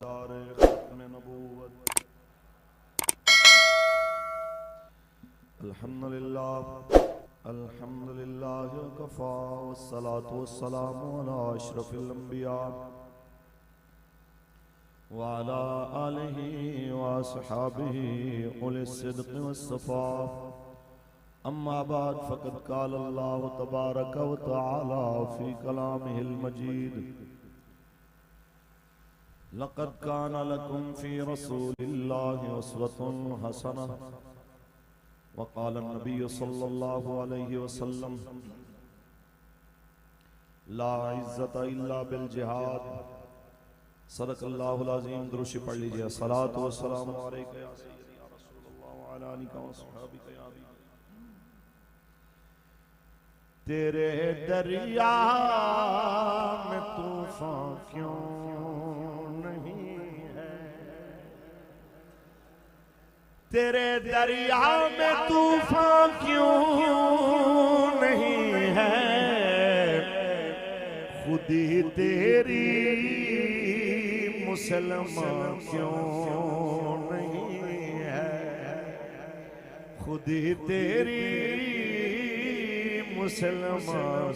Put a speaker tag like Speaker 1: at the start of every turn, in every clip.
Speaker 1: ताजदार खत्म नबूवत अल्हम्दुलिल्लाह कफ़ा वस्सलातु वस्सलामु अला अशरफिल अंबिया व अला आलिहि व अस्हाबिहि उलिस सिद्क़ि वस्सफ़ा अम्मा बाद फ़क़द क़ाल अल्लाहु तबारक व तआला फ़ी कलामिहिल मजीद लक़द कान लकुम फ़ी रसूलिल्लाहि उस्वतुन हसनह वक़ाल नबी सल्लल्लाहु अलैहि वसल्लम ला इज़्ज़त इल्ला बिल जिहाद सदक़ल्लाहुल अज़ीम। दुरूद पढ़ लीजिए। सलातु व सलामु अलैका या सय्यदी या रसूलल्लाह व अला आलिका व अस्हाबिका या हबीब। तेरे दरिया में तूफान क्यों नहीं है, तेरे दरिया में तूफान क्यों नहीं है, खुदी तेरी मुसलमान क्यों नहीं है, खुदी तेरी मुसलमान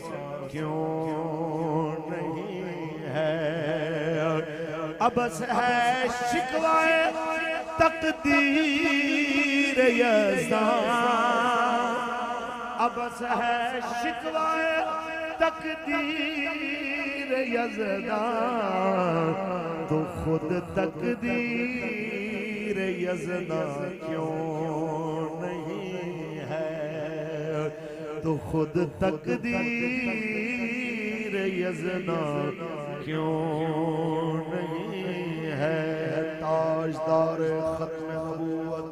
Speaker 1: क्यों नहीं है। अबस है शिकवाए तकदीर यज़्दा, अबस है शिकवाए तकदीर यज़्दा, तो खुद तकदीर यज़्दा क्यों नहीं है, तो खुद तकदीर यज़्दा क्यों नहीं है। ताजदार खत्म नबूवत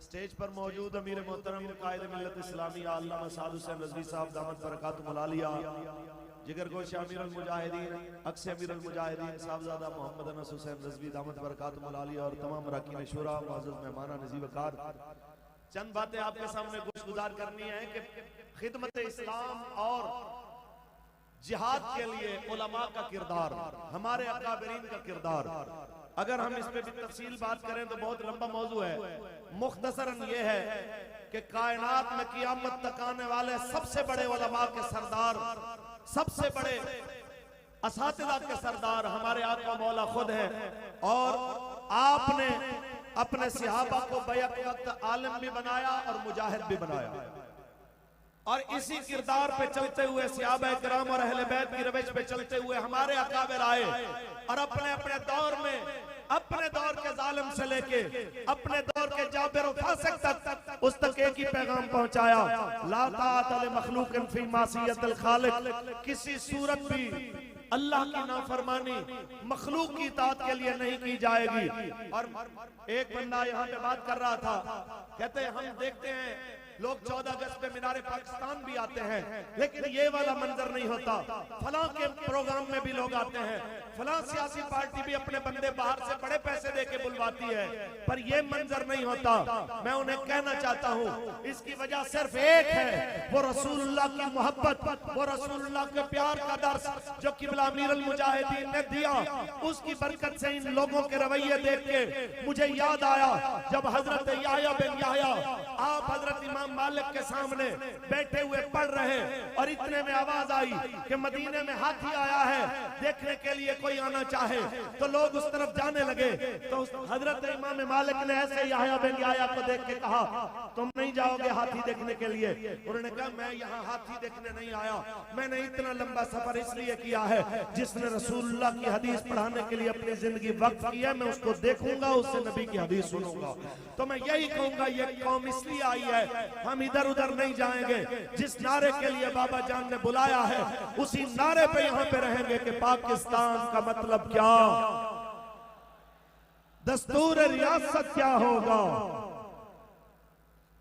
Speaker 1: स्टेज पर मौजूद अमीर मोहतरम कायद मिल्लत इस्लामी अल्लामा साद हुसैन रज़वी साहब दामत बरकातुहुल आलिया, जिगर गोश अमीरुल मुजाहिदीन अक्स अमीरुल मुजाहिदीन साहबजादा मोहम्मद अनस हुसैन रज़वी दामत बरकातुहुल आलिया और तमाम अरकान शुरा मुअज़्ज़ज़ मेहमान नज़ीर वकार, चंद बातें आपके सामने गुज़ार करनी है कि खिदमत इस्लाम और जिहाद के लिए उलमा का किरदार, हमारे अकाबरीन का किरदार, अगर हम इस पे भी तफसील बात करें तो बहुत लंबा मौजू है। मुख्तसरन ये है कि कायनात में क़यामत तक आने वाले सबसे बड़े उलमा के सरदार, सबसे बड़े असातिज़ा के सरदार हमारे आका मौला खुद हैं, और आपने अपने सहाबा को बैक वक्त आलिम भी बनाया और मुजाहिद भी बनाया, और इसी किरदार पे चलते हुए सहाबा किराम और अहले बैत की रविश पे चलते हुए हमारे अकाबिर आए और अपने अपने दौर में, अपने दौर के जालिम से लेके अपने दौर के जाबिर और फासिक तक उस तक एक ही पैगाम पहुंचाया, ला ताअत लि मखलूकिन फी मासियतिल खालिक, किसी सूरत भी अल्लाह की नाफरमानी मखलूक की इताअत के लिए नहीं की जाएगी। और एक बंदा यहाँ पे बात कर रहा था, कहते हैं हम देखते हैं लोग 14 अगस्त पे मीनारे पाकिस्तान भी आते हैं, लेकिन ये वाला मंजर नहीं होता। फलां के प्रोग्राम में भी लोग आते हैं, फलां सियासी पार्टी भी अपने बंदे बाहर से बड़े पैसे देके बुलवाती है, पर ये मंजर नहीं होता। मैं उन्हें कहना चाहता हूँ इसकी वजह सिर्फ एक है, वो रसूलुल्लाह की मोहब्बत, वो रसूलुल्लाह के प्यार का दर्स जो किबला अमीरुल मुजाहिदीन ने दिया, उसकी बरकत से इन लोगों के रवैये देख के मुझे याद आया जब हजरत याह्या बिन याह्या आप हजरत इमाम मालिक के सामने बैठे हुए पढ़ रहे और इतने में आवाज आई कि मदीने में हाथी आया है, देखने के लिए कोई आना चाहे, तो लोग उस तरफ जाने लगे। तो हजरत इमाम मालिक ने ऐसे याह्या बिन याह्या को देख के कहा, तुम नहीं जाओगे हाथी देखने के लिए? उन्होंने कहा मैं यहाँ हाथी देखने नहीं आया, मैंने इतना लंबा सफर इसलिए किया है, जिसने रसूलुल्लाह की हदीस पढ़ाने के लिए अपनी जिंदगी वक्फ की है, मैं उसको देखूंगा, उससे नबी की हदीस सुनूंगा। तो मैं यही कहूंगा ये कौम इसलिए आई है, हम इधर उधर नहीं जाएंगे। जिस नारे के लिए बाबा जान ने बुलाया है उसी नारे पे यहाँ पे रहेंगे कि पाकिस्तान का मतलब क्या, दस्तूर रियासत क्या होगा,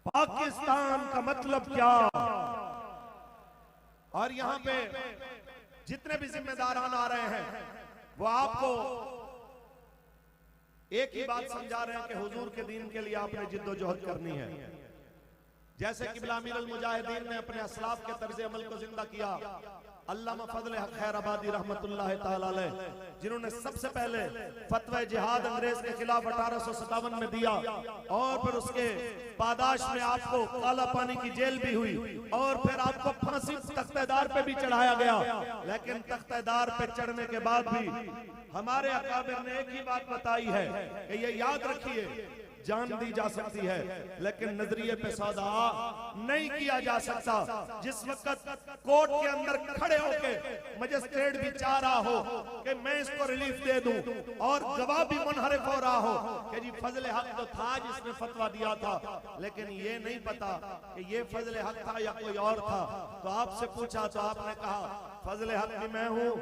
Speaker 1: पाकिस्तान का मतलब क्या। और यहाँ पे जितने भी जिम्मेदारान आ रहे हैं वो आपको एक ही बात समझा रहे हैं कि हुजूर के दीन के लिए आपने जिद्दोजहद करनी है। जैसे कि अमीरुल मुजाहिदीन ने अपने असलाफ के तर्ज अमल को जिंदा किया, अल्लामा फजल हक खैराबादी रहमतुल्लाह ताला अलैह, जिन्होंने सबसे पहले फतवा जिहाद अंग्रेज के खिलाफ 1857 में दिया और फिर उसके पादाश में आपको काला पानी की जेल भी हुई और फिर आपको फांसी तख्तेदार पे भी चढ़ाया गया। लेकिन तख्तेदार पे चढ़ने के बाद भी हमारे अकाबिर ने एक ही बात बताई है कि ये याद रखिए, जान दी जा सकती है लेकिन नजरिए पे सौदा नहीं किया जा सकता। जिस वक्त कोर्ट के अंदर खड़े होके मजिस्ट्रेट भी चाह रहा हो कि मैं इसको रिलीफ दे दूं और गवाह भी मुनहरिफ हो रहा हो कि जी फजल हक तो था जिसने फतवा दिया था, लेकिन ये नहीं पता कि ये फजल हक था या कोई और था। तो आपसे पूछा तो आपने कहा फजल हक भी मैं हूं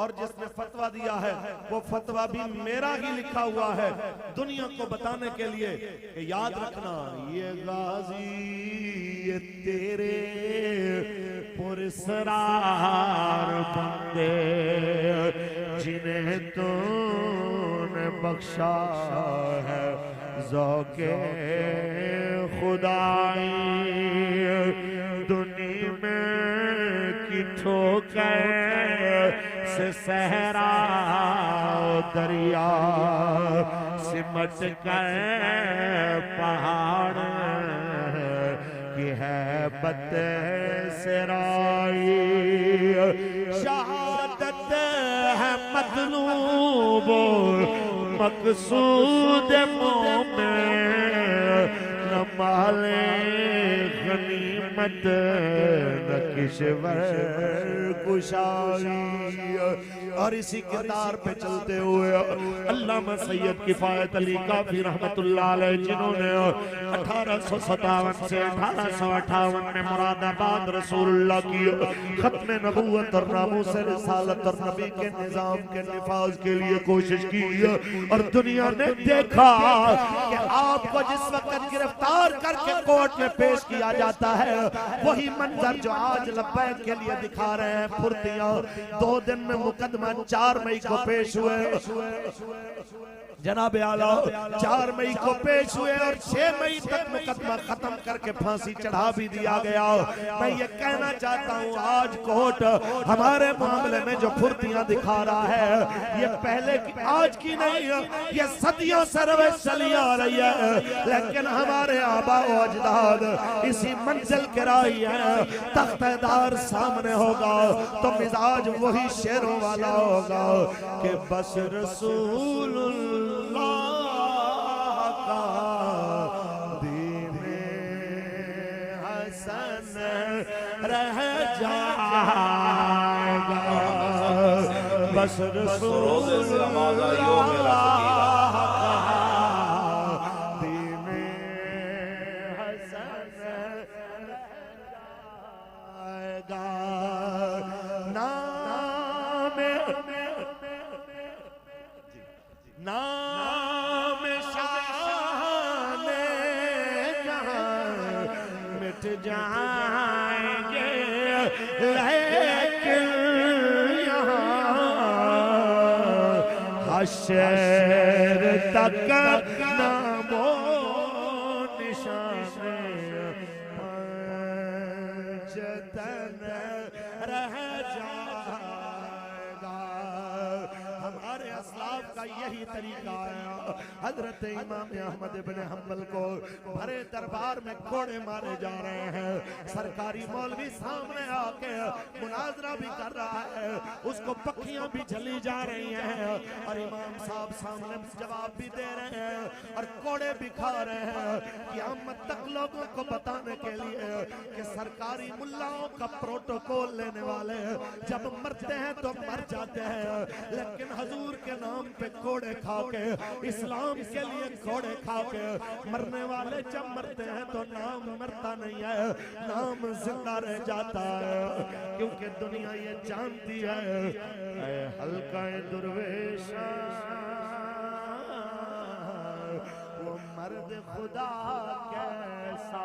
Speaker 1: और जिसने फतवा दिया है वो फतवा भी मेरा ही लिखा हुआ है, दुनिया को बताने के लिए कि याद रखना ये गाजी ये तेरे पुरसरार बंदे जिन्हें तूने बख्शा है ज़ौक़े खुदाई, दुनिया में की ठोकर से सहरा दरिया सिमट कर पहाड़ की है बत सराई, शहादत है मतलूब मकसूद मोमिन न माले गनीमत न किश्वर कुशाई। और इसी किरदार पे चलते हुए अल्लामा सैयद किफायत अली काफी रहमतुल्लाह अलैह, जिन्होंने 1857 से 1858 में मुरादाबाद रसूलुल्लाह की खत्म नबूवत और नामूस रिसालत और नबी के निजाम के निफाज के लिए कोशिश की और दुनिया ने देखा कि आपको जिस वक्त गिरफ्तार करके कोर्ट में पेश किया जाता है वही मंजर जो आज लब्बैक के लिए दिखा रहे हैं फुर्तियां, 2 दिन में मुकदमा 4 मई को पेश हुए जनाब आला, 4 मई को पेश हुए और 6 मई तक मुकदमा खत्म करके फांसी चढ़ा भी दिया गया। मैं ये कहना चाहता हूँ आज कोर्ट हमारे मामले में जो फुर्तियां दिखा रहा है ये पहले की आज की नहीं है, ये सदियों से रवायत चली आ रही है, लेकिन हमारे आबा व अजदाद इसी मंजिल के राही है। तख्तेदार सामने होगा तो मिजाज वही शेरों वाला होगा कि बस रसूलुल्लाह का दीने हसन रह जाएगा, बस रसूलुल्लाह का दीने हसन रह जाएगा। नाम शाने जहां मिट जाएंगे लेकिन यहाँ हश्र तक नामो निशान पंचतन रह जाएगा। हमारे असलाफ का यही तरीका है। हजरत इमाम अहमद इब्न हम्बल को भरे दरबार में कोड़े मारे जा रहे हैं, सरकारी मौलवी सामने आके मुनाजरा भी कर रहा है, उसको पक्कियां भी जली जा रही हैं और इमाम साहब सामने जवाब भी दे रहे हैं और कोड़े भी खा रहे हैं। क़यामत तक लोगों को बताने के लिए कि सरकारी मुल्लाओं का प्रोटोकॉल लेने वाले जब मरते हैं तो मर जाते हैं, लेकिन हजूर के नाम पे कोड़े खा के, इस्लाम के लिए कोड़े खा के मरने वाले जब मरते हैं तो नाम मरता नहीं है, नाम जिंदा रह जाता है, क्योंकि दुनिया ये जानती है हल्का दुर्वेश वो मर्द खुदा कैसा,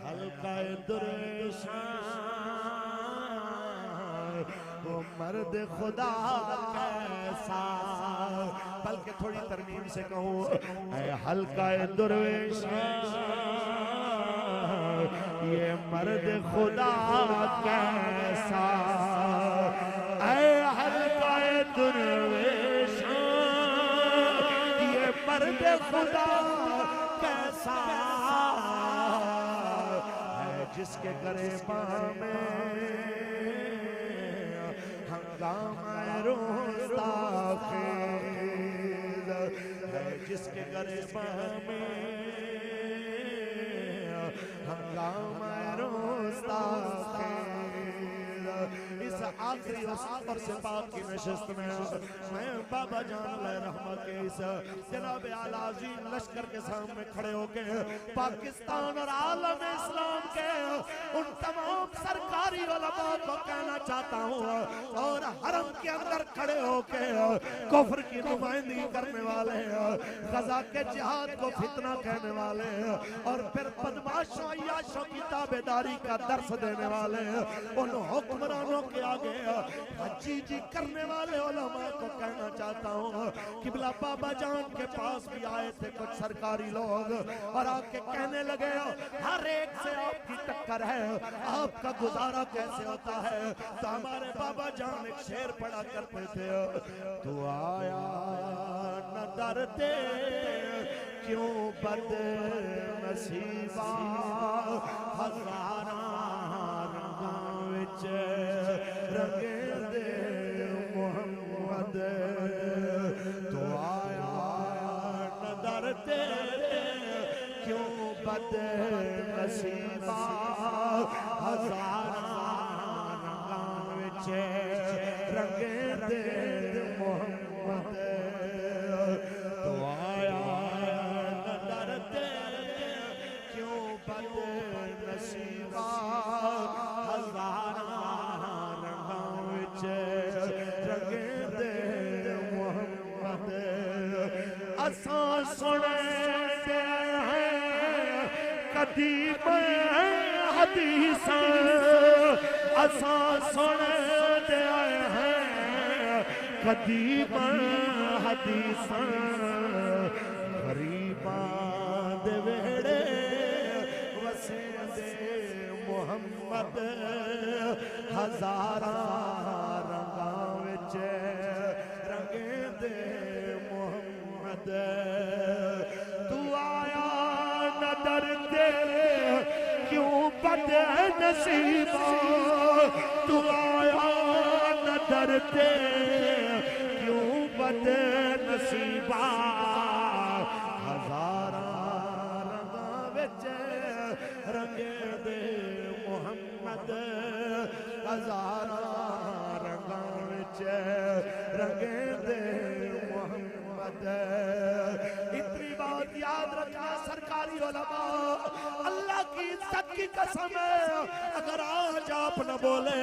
Speaker 1: हल्का दुर्वेश वो मर्द खुदा कैसा। बल्कि थोड़ी तरमीम से कहूँ हल्का दुर्वेश ये मर्द खुदा कैसा, ऐ हल्काए दुर्वेशा ये मर्द खुदा कैसा है, जिसके गरेबा में हंगामा रोस्ताखेज है, जिसके गरेबा में हंगामा रोस्ताखेज। इस आखिरी और से पाक की नशिस्त में मैं बाबा जान रहमत के इस जनाब आला अज़ीम लश्कर के सामने खड़े होके पाकिस्तान और आलम इस्लाम के उन तमाम सरकारी उलमा को कहना चाहता हूँ और हरम के अंदर खड़े होके कुफ्र की नुमाइंदगी करने वाले, गजा के जिहाद को फितना कहने वाले और फिर बदमाशों अय्याशों की ताबेदारी का दर्स देने वाले उन हुक्मरानों के आगे हजी जी करने वाले उलमा को कहना चाहता हूँ, किबला बाबा जान के पास भी आए थे कुछ सरकारी लोग और आके कहने लगे हर एक से आपकी टक्कर है, आपका गुजारा कैसे होता है। तो हमारे बाबा जान एक शेर पढ़ा करते थे, तू आया न डरते क्यों बद नसीबा, हजारा रंगां विच रंगे दे मोहम्मद, तो आया न डरते क्यों बद नसीबा, हजारा रंगां विच रंगे दे मोहम्मद, तो आया न डरते क्यों बद नसीबा, हजारा रंगां विच रंगे दे मोहम्मद। असां सुने दे हैं कदी हदीसां, असां सुने दे हैं कदी हदीसां, गरीबां दे वेड़े वसेंदे मोहम्मद, हजारा रंगां विच रंगे दे मोहम्मद, तू आया न डरते क्यों बद नसीबा, तू आया न डरते क्यों बद नसीबा, हजारा रंगां विच रंगे दे मोहम्मद, हजारा रंगां विच रंगे दे मोहम्मद। इतनी बात याद रखना सरकारी उलमा, अल्लाह की इज्जत की कसम है, अगर आज आप न बोले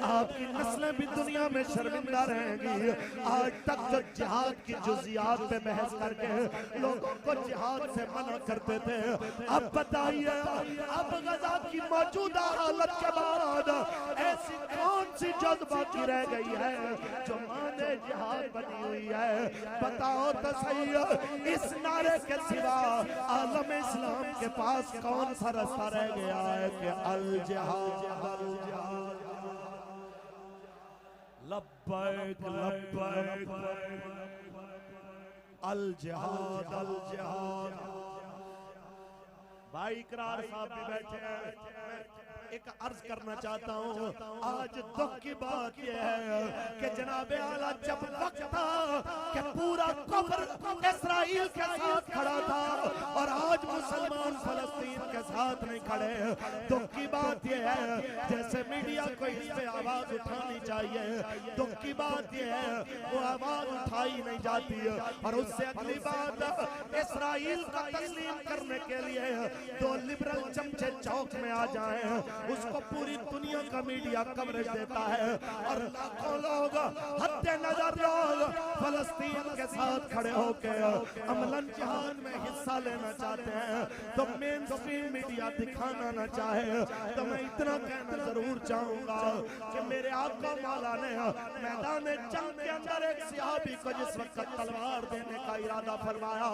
Speaker 1: आपकी नस्लें भी दुनिया में शर्मिंदा रहेंगी। आज तक जो जिहाद की जुजियात पे बहस करके लोगों को जिहाद से मना करते थे, अब बताइए अब गजा की मौजूदा हालत के बाद ऐसी कौन सी जज्बा की रह गई है जो माने जिहाद बनी हुई है? बताओ तो सही, इस नारे के सिवा आलम इस्लाम के पास कौन सा रास्ता रह गया है कि अल जिहाद लब्बैक लब्बैक अल जिहाद अल जिहाद। भाई इकरार साहब भी बैठे हैं, एक अर्ज करना चाहता हूँ, आज दुख की बात यह है कि जनाबे आला जब वक्त था कि पूरा कुफ्र इस्राइल के साथ खड़ा था और आज मुसलमान फलस्तीन के साथ नहीं खड़े। दुख की बात यह है जैसे मीडिया को इस पे आवाज उठानी चाहिए, दुख की बात यह है वो आवाज उठाई नहीं जाती है। और उससे अगली बात, इस्राइल का तस्लीम करने के लिए दो लिबरल चमचे चौक में आ जाए, उसको पूरी दुनिया का मीडिया कवरेज देता है और लाखों लोग हत्या नजर लोग फलस्तीन के साथ खड़े होकर अमलन जिहाद में हिस्सा लेना चाहते हैं तो मेन स्ट्रीम मीडिया दिखाना ना चाहे। तो मैं इतना कहना जरूर चाहूंगा कि मेरे आका मौला ने मैदान जंग के अंदर एक सहाबी को जिस वक्त तलवार देने का इरादा फरमाया,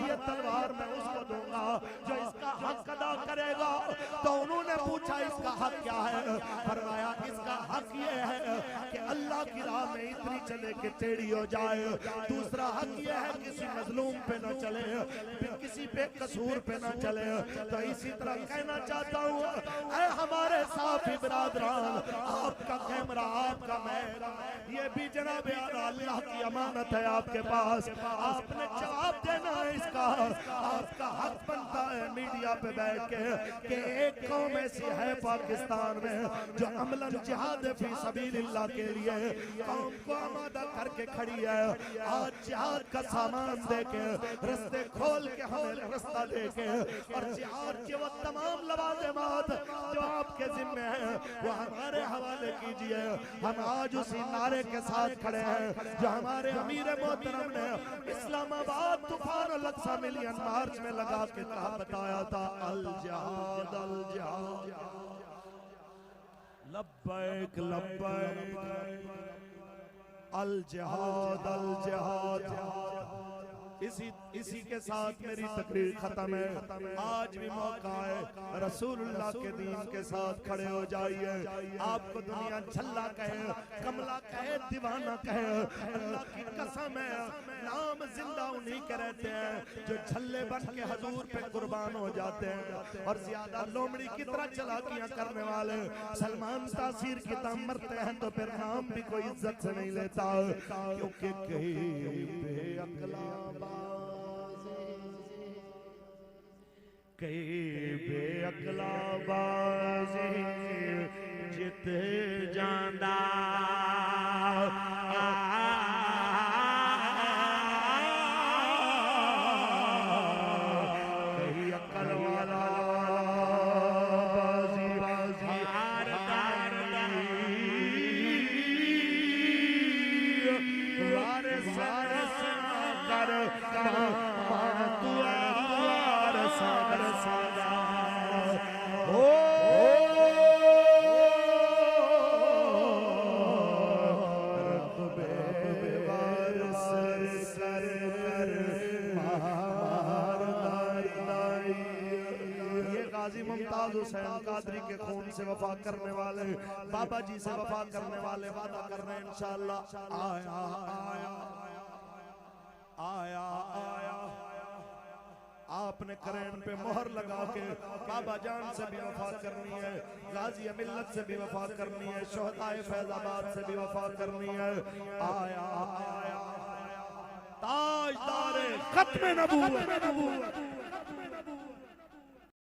Speaker 1: ये तलवार मैं उसको दूंगा जो इस इसका हक अदा करेगा। तो उन्होंने पूछा इसका हक क्या है? फरमाया इसका हक ये है कि अल्लाह की राह में इतनी चले कि टेढ़ी हो जाए। दूसरा हक ये है किसी मजलूम पे न चले, किसी पे कसूर पे न चले। तो इसी तरह कहना चाहता हूँ ऐ हमारे साथी बिरादरान, आपका कैमरा आपका मैं ये भी जनाब अल्लाह की अमानत है आपके पास, आपने जवाब देना है इसका। आपका हक बनता है मीडिया पे बैठ के कि एक कौम ऐसी है पाकिस्तान में जो अमलन जिहाद फी सबीलिल्लाह के लिए कौम को आमादा करके खड़ी है। आज जिहाद का सामान दे के, रास्ते खोल के, हमें रास्ता दे के, और जिहाद के वो तमाम लवाज़िमात जो आपके जिम्मे हैं वो हमारे हवाले कीजिए। हम आज उसी नारे के साथ खड़े हैं जो हमारे अमीर मोहतरम ने इस्लामाबाद तूफान अल-अक्सा मिलियन मार्च में लगा के कहा बताया था, अल जिहाद अल जिहाद, लब्बैक लब्बैक, अल जिहाद अल जिहाद। इसी के साथ मेरी तकरीर खत्म है। आज भी मौका है रसूलुल्लाह के दीन के साथ खड़े हो जाइए। आपको दुनिया झल्ला कहे, कमला कहे, दीवाना कहे, अल्लाह की कसम है नाम जिंदा उन्हीं के रहते हैं जो झल्ले बन के हजूर पे कुर्बान हो जाते हैं। और ज्यादा लोमड़ी की तरह चलाकियां करने वाले सलमान तासीर की तरह मरते हैं तो फिर नाम भी कोई इज्जत से नहीं लेता, क्योंकि कहीं बेअक्ला कई बेअक्ला बाज़ी जित जांदा, कई अकल वाला बाज़ी बाज़ी हार मुमताज हुसैन कादरी के खून से वफा करने वाले, बाबा जी से वफा करने वाले वादा कर रहे हैं इंशाअल्लाह। आया आया आया आया आपने करेन पे मोहर लगा के बाबा जान से भी वफा करनी है, गाजी मिल्लत से भी वफा करनी है, शोहदाए फैजाबाद से भी वफा करनी है। आया आया ताजदारे खत्म नबूवत